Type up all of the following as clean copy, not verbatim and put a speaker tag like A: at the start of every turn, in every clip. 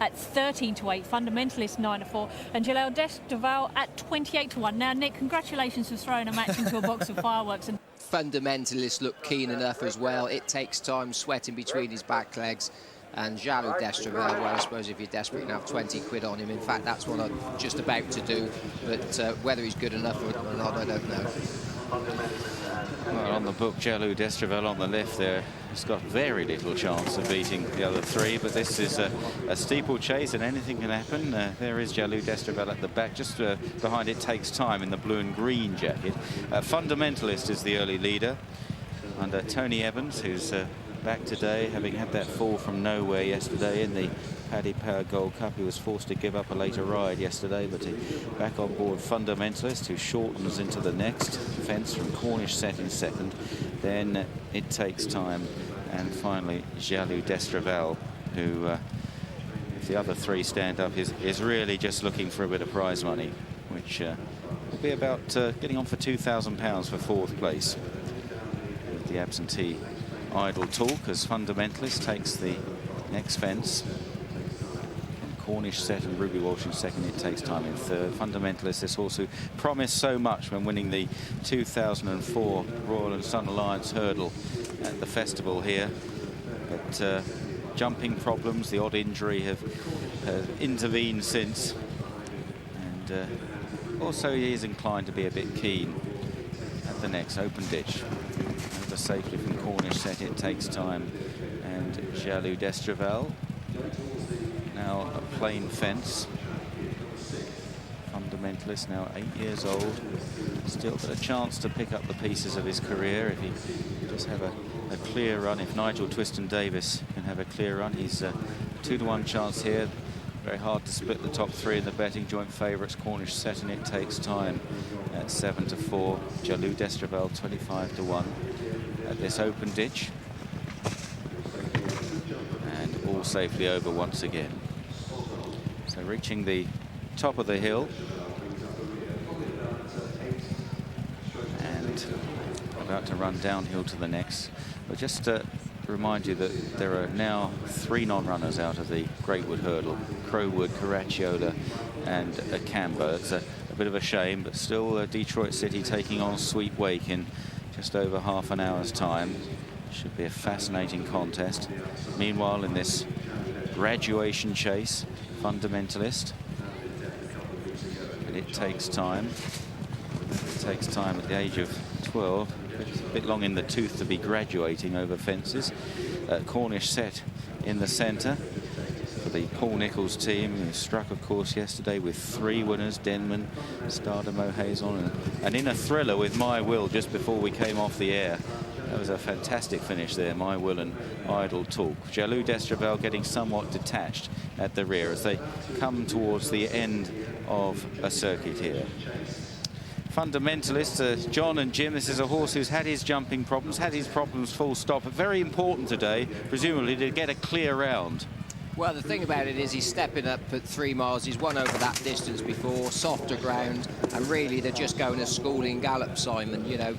A: at 13-8, Fundamentalist 9-4, and Jalil Destreval at 28-1. Now, Nick, congratulations for throwing a match into a box of fireworks. And
B: Fundamentalist looked keen enough as well. It takes time, sweating between his back legs. And Jalil Destreval, well, I suppose if you're desperate, you can have 20 quid on him. In fact, that's what I'm just about to do. But whether he's good enough or not, I don't know.
C: Well, on the book, Jalil Destreval on the left there has got very little chance of beating the other three, but this is a steeplechase and anything can happen. There is Jalil Destreval at the back, just behind It Takes Time in the blue and green jacket. Fundamentalist is the early leader under Tony Evans, who's back today, having had that fall from nowhere yesterday in the Paddy Power Gold Cup. He was forced to give up a later ride yesterday, but back on board Fundamentalist, who shortens into the next fence from Cornish Sett in second. Then It Takes Time, and finally Jalil Destreval, who, if the other three stand up, is really just looking for a bit of prize money, which will be about getting on for £2,000 for fourth place. With the absentee idle talk as Fundamentalist takes the next fence. Cornish Sett and Ruby Walsh in second. It Takes Time in third. Fundamentalist, this horse who promised so much when winning the 2004 Royal and Sun Alliance hurdle at the festival here. But jumping problems, the odd injury have intervened since. And also he is inclined to be a bit keen at the next open ditch. Over safely from Cornish Sett, It Takes Time, and Jalil Destreval. Now a plain fence. Fundamentalist, now 8 years old, still got a chance to pick up the pieces of his career if he does have a clear run. If Nigel Twiston-Davis can have a clear run, he's a 2-to-1 chance here. Very hard to split the top three in the betting. Joint favourites Cornish Sett and It Takes Time at 7-4. Jalil Destreval 25-1 at this open ditch. And all safely over once again. So reaching the top of the hill. And about to run downhill to the next. But just to remind you that there are now 3 non-runners out of the Greatwood hurdle: Crowwood, Caracciolo and Acamba. It's a bit of a shame, but still Detroit City taking on Sweet Wake in just over half an hour's time. Should be a fascinating contest. Meanwhile, in this graduation chase, Fundamentalist, and It Takes Time. It Takes Time at the age of 12. It's a bit long in the tooth to be graduating over fences. Cornish Sett in the centre for the Paul Nicholls team, who struck, of course, yesterday with 3 winners: Denman, Stardom O'Hazen, and in a thriller with My Will just before we came off the air. That was a fantastic finish there, My Will and Idle Talk. Jalil Destreval getting somewhat detached at the rear as they come towards the end of a circuit here. Fundamentalist, John and Jim, this is a horse who's had his jumping problems, had his problems full stop. Very important today, presumably, to get a clear round.
B: Well, the thing about it is he's stepping up at 3 miles. He's won over that distance before, softer ground, and really they're just going a schooling gallop, Simon. You know,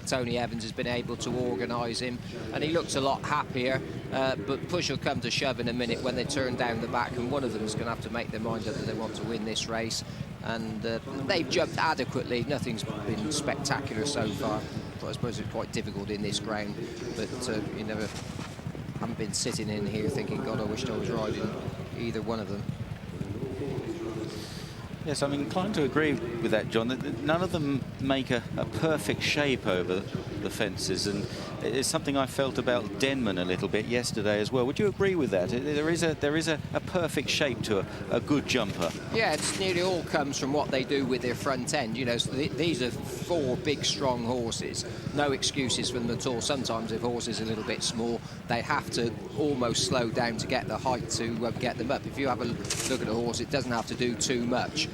B: Tony Evans has been able to organise him, and he looks a lot happier. But push will come to shove in a minute when they turn down the back, and one of them is going to have to make their mind up that they want to win this race. And they've jumped adequately. Nothing's been spectacular so far. I suppose it's quite difficult in this ground, but you never... haven't been sitting in here thinking, God, I wished I was riding either one of them.
C: Yes, I'm inclined to agree with that, John. None of them make a perfect shape over the fences, and it's something I felt about Denman a little bit yesterday as well. Would you agree with that? There is a perfect shape to a good jumper. Yeah,
B: it's nearly all comes from what they do with their front end. You know, so these are 4 big, strong horses. No excuses for them at all. Sometimes if a horse is a little bit small, they have to almost slow down to get the height to get them up. If you have a look at a horse, it doesn't have to do too much.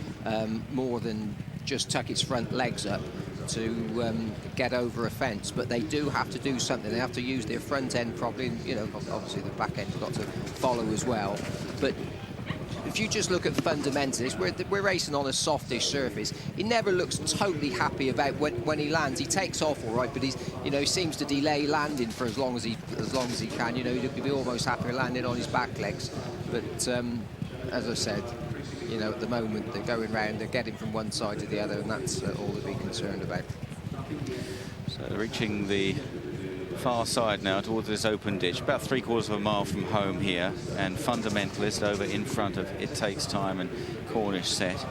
B: More than just tuck its front legs up to get over a fence, but they do have to do something. They have to use their front end properly, and, you know, obviously the back end's got to follow as well. But if you just look at Fundamentalist, we're racing on a softish surface. He never looks totally happy about when he lands. He takes off all right, but he seems to delay landing for as long as he can. You know, he'd be almost happy landing on his back legs. But as I said, you know, at the moment they're going round, they're getting from one side to the other, and that's all to be concerned about.
C: So reaching the far side now towards this open ditch, about 3/4 of a mile from home here, and Fundamentalist over in front of It Takes Time and Cornish Sett.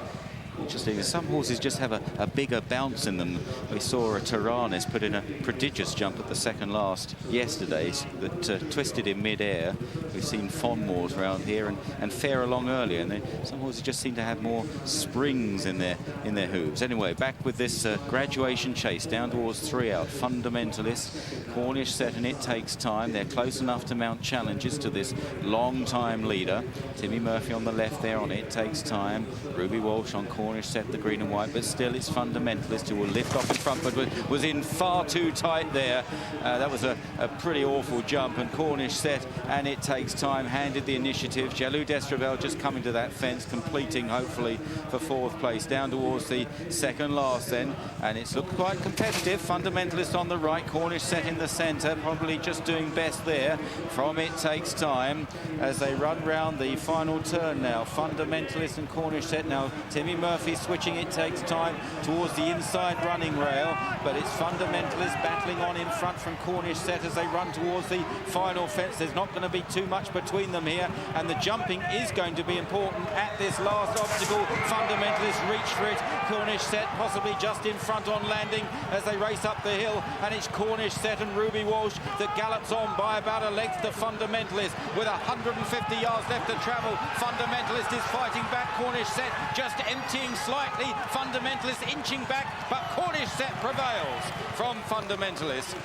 C: Interesting, some horses just have a bigger bounce in them. We saw a Tyrannus put in a prodigious jump at the second last yesterday that twisted in mid-air. We've seen Fonmore's around here and Fair Along earlier, and some horses just seem to have more springs in their hooves. Anyway, back with this graduation chase down towards 3 out. Fundamentalist, Cornish Sett and It Takes Time. They're close enough to mount challenges to this long-time leader. Timmy Murphy on the left there on It Takes Time. Ruby Walsh on Cornish Sett, the green and white, but still it's Fundamentalist who will lift off in front, but was in far too tight there. That was a pretty awful jump, and Cornish Sett and It Takes Time handed the initiative. Jaloux d'Estrabel just coming to that fence, completing hopefully for 4th place, down towards the second last then, and it's looked quite competitive. Fundamentalist on the right, Cornish Sett in the centre, probably just doing best there from It Takes Time as they run round the final turn now. Fundamentalist and Cornish Sett now. Timmy Murphy switching It Takes Time towards the inside running rail, but it's Fundamentalist battling on in front from Cornish Sett as they run towards the final fence. There's not going to be too much between them here, and the jumping is going to be important at this last obstacle. Fundamentalist reach for it. Cornish Sett possibly just in front on landing as they race up the hill, and it's Cornish Sett and Ruby Walsh that gallops on by about a length to Fundamentalist with 150 yards left to travel. Fundamentalist is fighting back. Cornish Sett just emptying slightly. Fundamentalist inching back, but Cornish Sett prevails from Fundamentalist.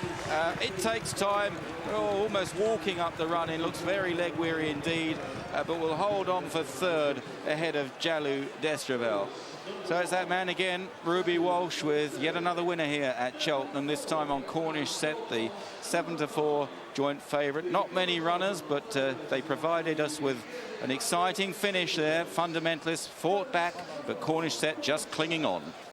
C: It Takes Time, almost walking up the run. It looks very leg weary indeed, but will hold on for 3rd ahead of Jaloux d'Estrabel. So it's that man again, Ruby Walsh, with yet another winner here at Cheltenham, this time on Cornish Sett, the 7-4 joint favourite. Not many runners, but they provided us with an exciting finish there. Fundamentalist fought back, but Cornish Sett just clinging on.